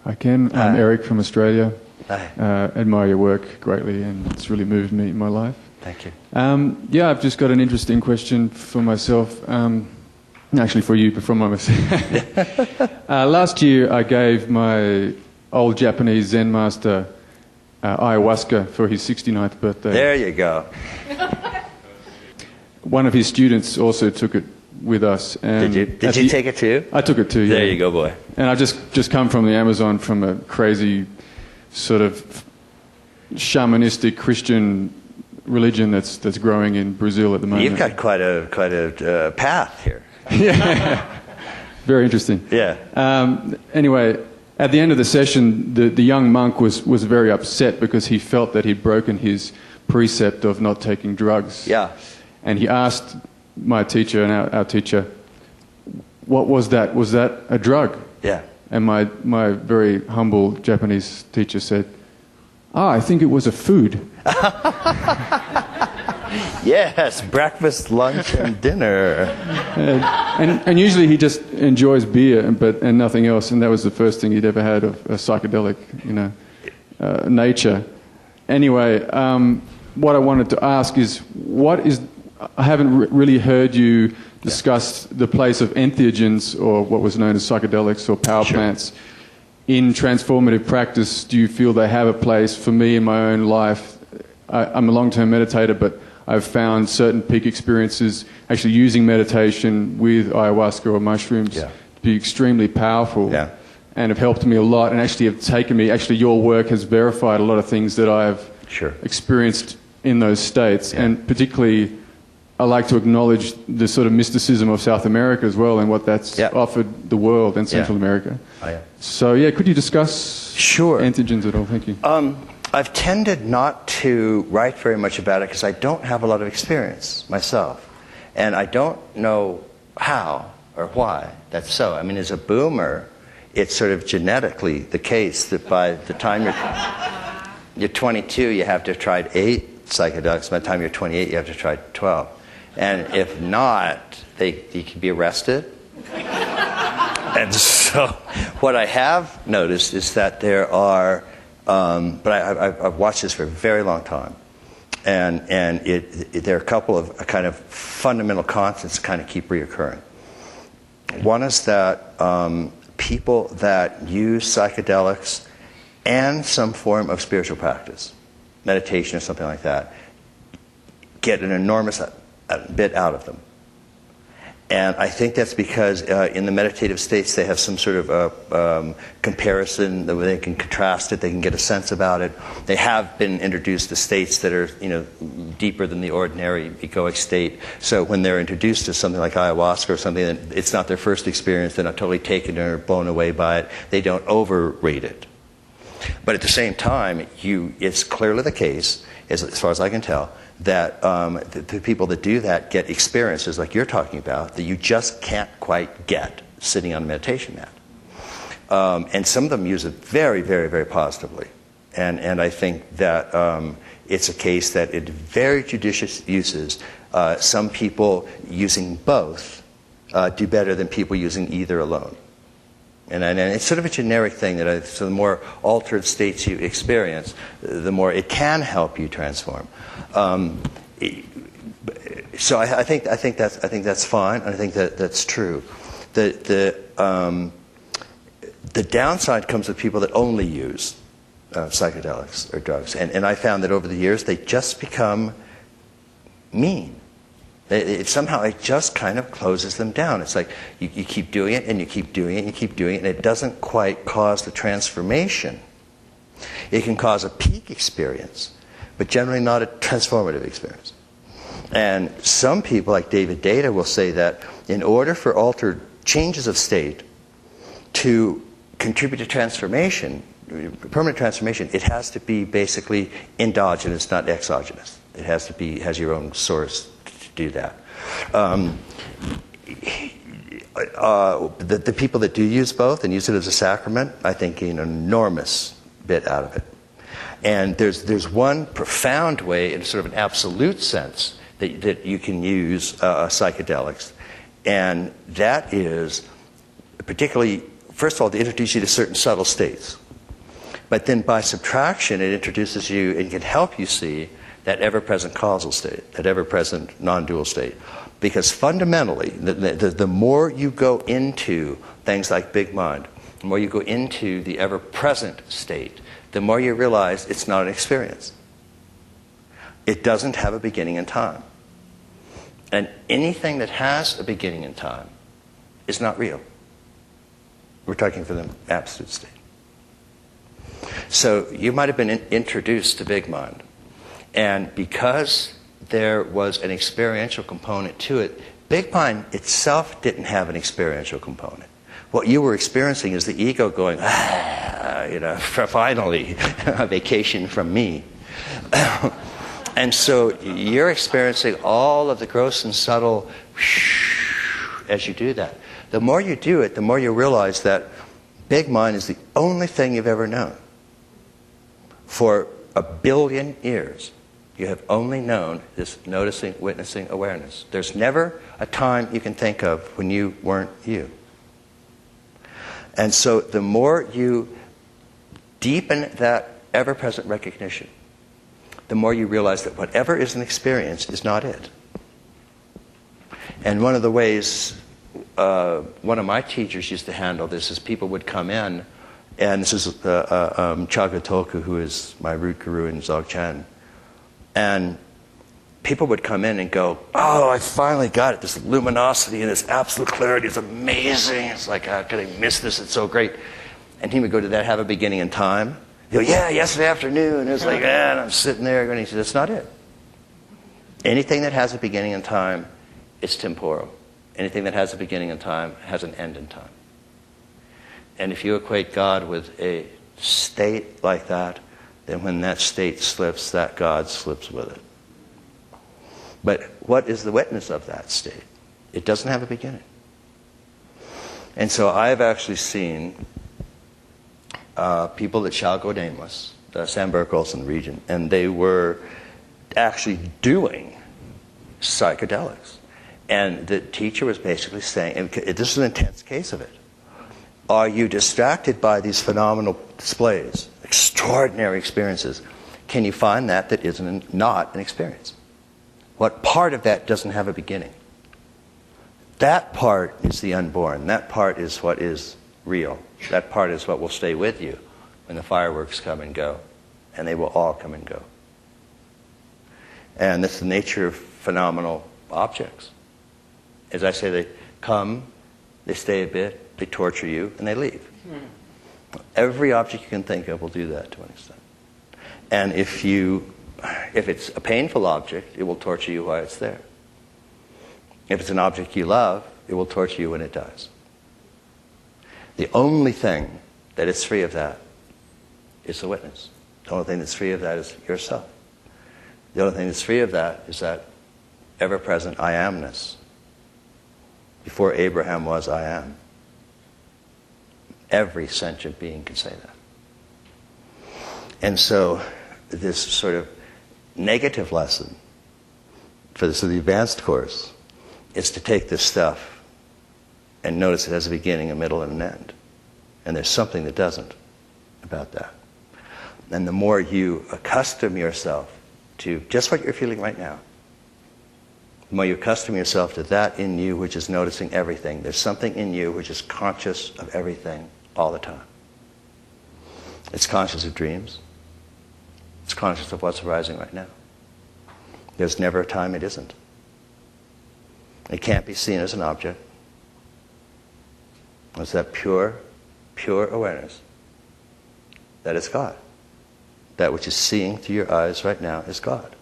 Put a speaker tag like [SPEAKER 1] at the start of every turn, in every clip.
[SPEAKER 1] I can. I'm Eric from Australia.
[SPEAKER 2] Hi.
[SPEAKER 1] Admire your work greatly, and it's really moved me in my life.
[SPEAKER 2] Thank you.
[SPEAKER 1] Yeah, I've just got an interesting question for myself. Actually, for you, but from myself. Last year, I gave my old Japanese Zen master ayahuasca for his 69th birthday.
[SPEAKER 2] There you go.
[SPEAKER 1] One of his students also took it with us. And
[SPEAKER 2] Did you take it too?
[SPEAKER 1] I took it too, yeah.
[SPEAKER 2] There you go, boy.
[SPEAKER 1] And I've just come from the Amazon, from a crazy sort of shamanistic Christian religion that's growing in Brazil at the moment.
[SPEAKER 2] You've got quite a path here.
[SPEAKER 1] Yeah, very interesting.
[SPEAKER 2] Yeah.
[SPEAKER 1] Anyway, at the end of the session, the young monk was very upset because he felt that he'd broken his precept of not taking drugs.
[SPEAKER 2] Yeah.
[SPEAKER 1] And he asked my teacher and our teacher, what was that? Was that a drug?
[SPEAKER 2] Yeah.
[SPEAKER 1] And my very humble Japanese teacher said, I think it was a food.
[SPEAKER 2] Yes, breakfast, lunch, and dinner.
[SPEAKER 1] And usually he just enjoys beer and nothing else, and that was the first thing he'd ever had of a psychedelic, nature. Anyway, what I wanted to ask is, I haven't really heard you discuss the place of entheogens, or what was known as psychedelics or power plants, in transformative practice. Do you feel they have a place? For me in my own life, I'm a long-term meditator, but I've found certain peak experiences actually using meditation with ayahuasca or mushrooms to be extremely powerful and have helped me a lot, and actually have taken me, your work has verified a lot of things that I've experienced in those states. And particularly, I like to acknowledge the sort of mysticism of South America as well, and what that's offered the world and Central America. So could you discuss entheogens at all? Thank you.
[SPEAKER 2] I've tended not to write very much about it because I don't have a lot of experience myself. And I don't know how or why that's so. I mean, as a boomer, it's sort of genetically the case that by the time you're 22, you have to have tried 8 psychedelics. By the time you're 28, you have to have tried 12. And if not, you can be arrested. And so what I have noticed is that there are... but I've watched this for a very long time, and there are a couple of kind of fundamental constants that kind of keep reoccurring. One is that people that use psychedelics and some form of spiritual practice, meditation or something like that, get an enormous bit out of them. And I think that's because in the meditative states they have some sort of comparison that they can contrast it, they can get a sense about it. They have been introduced to states that are deeper than the ordinary egoic state. So when they're introduced to something like ayahuasca or something that it's not their first experience, they're not totally taken or blown away by it, they don't overrate it. But at the same time, it's clearly the case, as far as I can tell, that the people that do that get experiences like you're talking about that you just can't quite get sitting on a meditation mat. And some of them use it very, very, very positively. And I think that it's a case that in very judicious uses, some people using both do better than people using either alone. And it's sort of a generic thing that so the more altered states you experience, the more it can help you transform. So I think that's fine. I think that's true. The downside comes with people that only use psychedelics or drugs, and I found that over the years they just become mean. Somehow it just kind of closes them down. It's like you keep doing it and you keep doing it and you keep doing it, and it doesn't quite cause the transformation. It can cause a peak experience, but generally not a transformative experience. And some people, like David Data, will say that in order for altered changes of state to contribute to transformation, permanent transformation, it has to be basically endogenous, not exogenous. It has your own source to do that. The people that do use both and use it as a sacrament, I think, gain an enormous bit out of it. And there's one profound way, in sort of an absolute sense, that you can use psychedelics, and that is particularly first of all, to introduce you to certain subtle states. But then by subtraction, it introduces you and can help you see that ever-present causal state, that ever-present non-dual state. Because fundamentally, the more you go into things like big mind, the more you go into the ever-present state, the more you realize it's not an experience. It doesn't have a beginning in time. And anything that has a beginning in time is not real. We're talking for the absolute state. So you might have been introduced to big mind. And because there was an experiential component to it, big mind itself didn't have an experiential component. What you were experiencing is the ego going, finally, a vacation from me. And so you're experiencing all of the gross and subtle as you do that. The more you do it, the more you realize that big mind is the only thing you've ever known. For 1 billion years, you have only known this noticing, witnessing awareness. There's never a time you can think of when you weren't you. And so the more you deepen that ever-present recognition, the more you realize that whatever is an experience is not it. And one of the ways one of my teachers used to handle this is people would come in, and this is Chagatoku, who is my root guru in Dzogchen, and people would come in and go, oh, I finally got it. This luminosity and this absolute clarity is amazing. It's like, how could I miss this? It's so great. And he would go, did that have a beginning in time? He'd go, yeah, yesterday afternoon. And it was like, and I'm sitting there going, he said, that's not it. Anything that has a beginning in time is temporal. Anything that has a beginning in time has an end in time. And if you equate God with a state like that, then when that state slips, that God slips with it. But what is the witness of that state? It doesn't have a beginning. And so I've actually seen people that shall go nameless, the Sandberg Olsen region, and they were actually doing psychedelics. And the teacher was basically saying, and this is an intense case of it, are you distracted by these phenomenal displays, extraordinary experiences? Can you find that isn't not an experience? What part of that doesn't have a beginning? That part is the unborn. That part is what is real. That part is what will stay with you when the fireworks come and go. And they will all come and go. And that's the nature of phenomenal objects. As I say, they come, they stay a bit, they torture you, and they leave. Every object you can think of will do that to an extent. And if it's a painful object, it will torture you while it's there. If it's an object you love, it will torture you when it dies. The only thing that is free of that is the witness. The only thing that's free of that is yourself. The only thing that's free of that is that ever-present I amness. Before Abraham was, I am. Every sentient being can say that. And so this sort of negative lesson for the advanced course is to take this stuff and notice it has a beginning, a middle, and an end. And there's something that doesn't about that. And the more you accustom yourself to just what you're feeling right now, the more you accustom yourself to that in you which is noticing everything. There's something in you which is conscious of everything all the time. It's conscious of dreams. It's conscious of what's arising right now. There's never a time it isn't. It can't be seen as an object. It's that pure awareness that is God. That which is seeing through your eyes right now is God.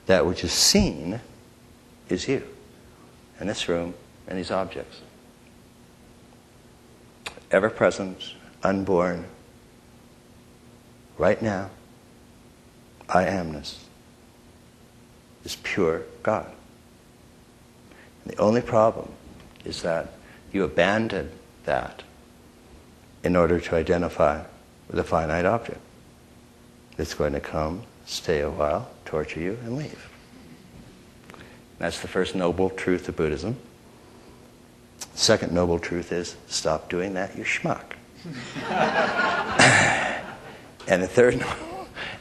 [SPEAKER 2] That which is seen is you, and this room, and these objects. Ever present, unborn, right now, I amness is pure God. And the only problem is that you abandon that in order to identify with a finite object. It's going to come, stay a while, torture you, and leave. That's the first noble truth of Buddhism. Second noble truth is, stop doing that, you schmuck. And the third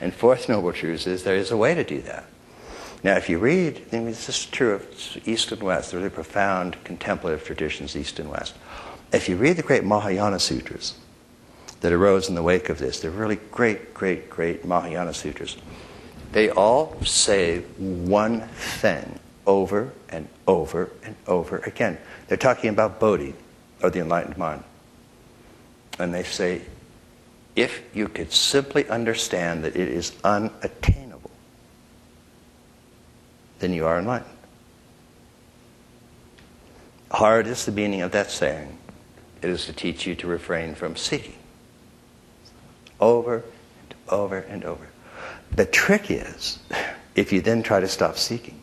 [SPEAKER 2] and fourth noble truth is, there is a way to do that. Now, if you read, I mean, this is true of East and West, the really profound contemplative traditions, East and West. If you read the great Mahayana sutras that arose in the wake of this, they're really great, great, great Mahayana sutras. They all say one thing over and over and over again. They're talking about Bodhi, or the enlightened mind. And they say, if you could simply understand that it is unattainable, then you are enlightened. Hard is the meaning of that saying. It is to teach you to refrain from seeking. Over and over and over. The trick is, if you then try to stop seeking,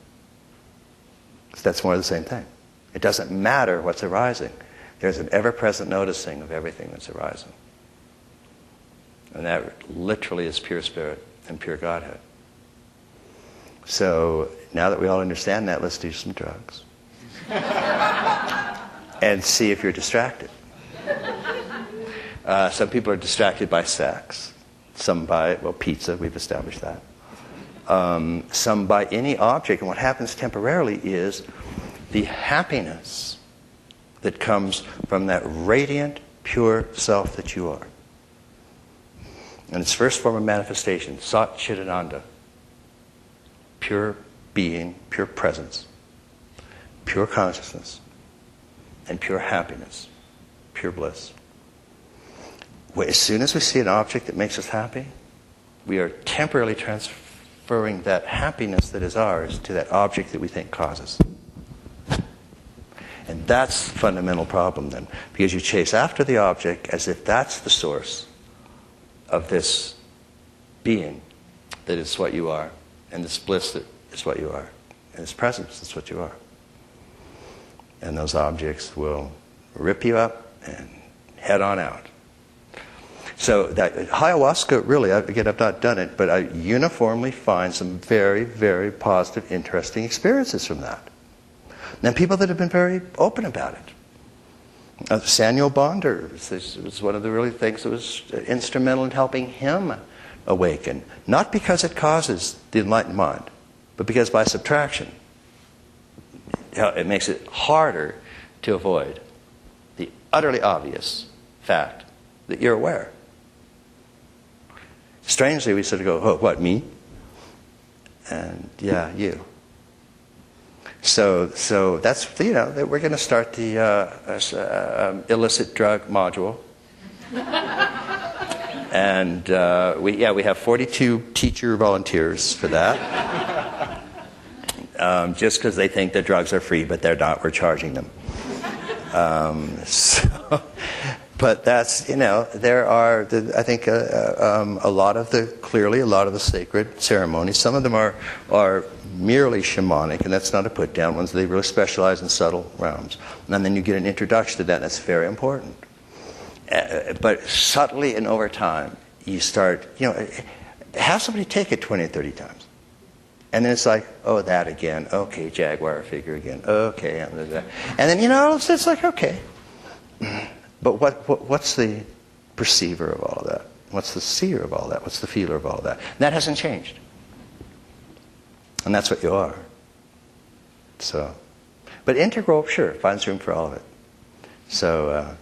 [SPEAKER 2] that's more of the same thing. It doesn't matter what's arising. There's an ever-present noticing of everything that's arising. And that literally is pure spirit and pure Godhead. So now that we all understand that, let's do some drugs. And see if you're distracted. Some people are distracted by sex. Some by, well, pizza, we've established that. Some by any object. And what happens temporarily is the happiness that comes from that radiant, pure self that you are. And its first form of manifestation, Sat Chidananda. Pure being, pure presence, pure consciousness, and pure happiness, pure bliss. As soon as we see an object that makes us happy, we are temporarily transferring that happiness that is ours to that object that we think causes. And that's the fundamental problem then, because you chase after the object as if that's the source of this being that is what you are, and this bliss that is what you are, and this presence that's what you are. And those objects will rip you up and head on out. So that ayahuasca, really, again, I've not done it, but I uniformly find some very, very positive, interesting experiences from that. And people that have been very open about it. Samuel Bonder was one of the really things that was instrumental in helping him awaken. Not because it causes the enlightened mind, but because by subtraction, it makes it harder to avoid the utterly obvious fact that you're aware. Strangely, we sort of go, oh, what, me? And yeah, you. So that's, we're going to start the illicit drug module. And we have 42 teacher volunteers for that. Just because they think the drugs are free, but they're not. We're charging them. But that's, there are, I think, a lot of the sacred ceremonies. Some of them are merely shamanic, and that's not a put down. Ones they really specialize in subtle realms. And then you get an introduction to that, and that's very important. But subtly and over time, you start, have somebody take it 20 or 30 times. And then it's like, oh, that again. Okay, Jaguar figure again. Okay. And then, it's like, okay. But what's the perceiver of all of that? What's the seer of all that? What's the feeler of all of that? And that hasn't changed. And that's what you are. So, but integral, sure, finds room for all of it. So...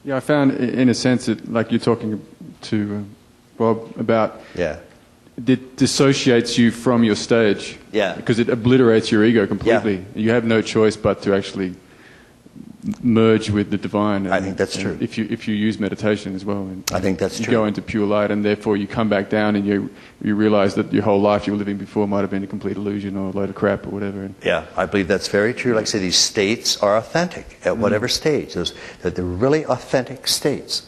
[SPEAKER 1] yeah, I found, in a sense, that, like you're talking to Bob about...
[SPEAKER 2] Yeah.
[SPEAKER 1] It dissociates you from your stage.
[SPEAKER 2] Yeah.
[SPEAKER 1] Because it obliterates your ego completely. Yeah. You have no choice but to actually merge with the divine.
[SPEAKER 2] I think that's true.
[SPEAKER 1] If you use meditation as well. And
[SPEAKER 2] I think that's true.
[SPEAKER 1] You go into pure light, and therefore you come back down and you realize that your whole life you were living before might have been a complete illusion or a load of crap or whatever.
[SPEAKER 2] Yeah, I believe that's very true. Like I say, these states are authentic at whatever stage. They're really authentic states.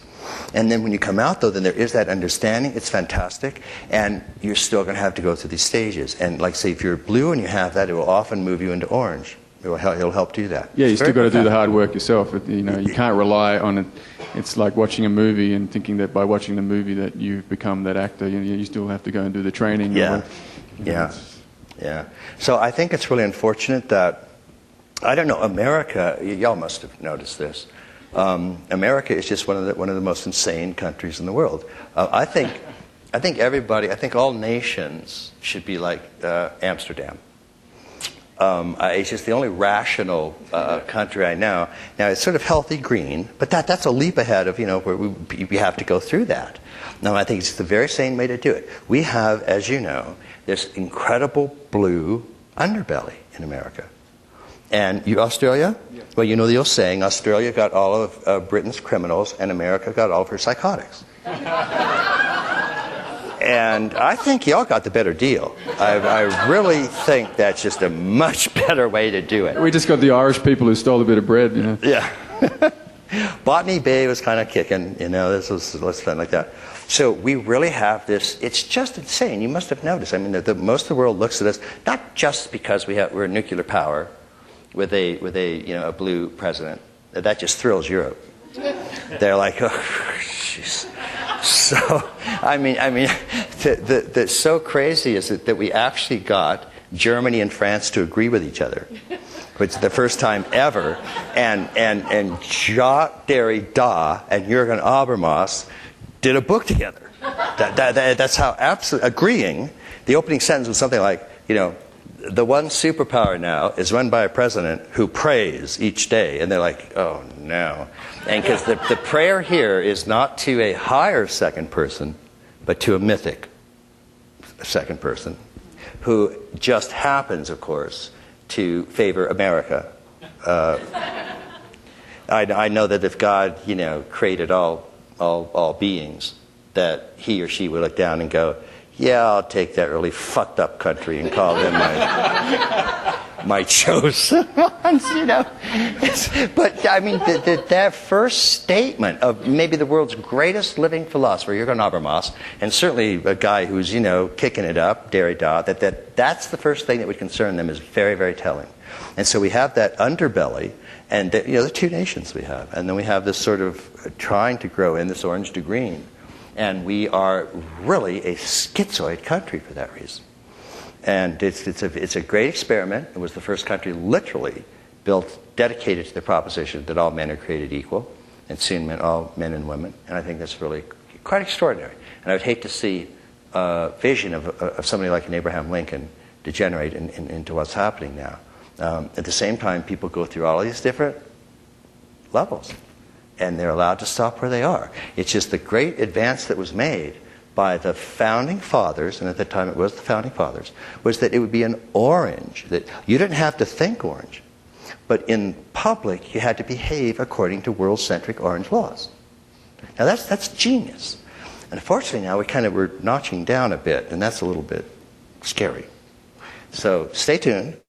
[SPEAKER 2] And then when you come out, though, then there is that understanding. It's fantastic. And you're still going to have to go through these stages. And like, say, if you're blue and you have that, it will often move you into orange. It'll help do that.
[SPEAKER 1] Yeah, you still got to do the hard work yourself. You can't rely on it. It's like watching a movie and thinking that by watching the movie that you've become that actor. You still have to go and do the training.
[SPEAKER 2] Yeah. So I think it's really unfortunate that I don't know, America, y'all must have noticed this. America is just one of the most insane countries in the world. I think all nations should be like Amsterdam. It's just the only rational country I know. Now, it's sort of healthy green, but that's a leap ahead of, where we have to go through that. Now, I think it's the very same way to do it. We have, as you know, this incredible blue underbelly in America. And Australia? Yeah. Well, you know the old saying, Australia got all of Britain's criminals and America got all of her psychotics. And I think y'all got the better deal. I really think that's just a much better way to do it.
[SPEAKER 1] We just got the Irish people who stole a bit of bread,
[SPEAKER 2] Yeah. Botany Bay was kind of kicking, this was something like that. So we really have this, it's just insane. You must have noticed. I mean, most of the world looks at us, not just because we're a nuclear power with a blue president. That just thrills Europe. They're like, oh, jeez. So, I mean, that's so crazy is that we actually got Germany and France to agree with each other, which is the first time ever. And Jacques Derrida and Jürgen Habermas did a book together. That's how absolutely agreeing. The opening sentence was something like, the one superpower now is run by a president who prays each day. And they're like, oh, no. And because the prayer here is not to a higher second person, but to a mythic second person, who just happens, of course, to favor America. I know that if God, created all beings, that he or she would look down and go, yeah, I'll take that really fucked up country and call them my chosen ones, But, I mean, that first statement of maybe the world's greatest living philosopher, Jürgen Habermas, and certainly a guy who's, kicking it up, Derrida, that's the first thing that would concern them is very, very telling. And so we have that underbelly, and, the two nations we have. And then we have this sort of trying to grow in this orange to green. And we are really a schizoid country for that reason. And it's a great experiment. It was the first country literally built, dedicated to the proposition that all men are created equal, and soon meant all men and women. And I think that's really quite extraordinary. And I would hate to see a vision of somebody like an Abraham Lincoln degenerate into what's happening now. At the same time, people go through all these different levels, and they're allowed to stop where they are. It's just the great advance that was made by the founding fathers, and at that time it was the founding fathers, was that it would be an orange, that you didn't have to think orange, but in public you had to behave according to world-centric orange laws. Now that's genius. And unfortunately now we're notching down a bit, and that's a little bit scary. So stay tuned.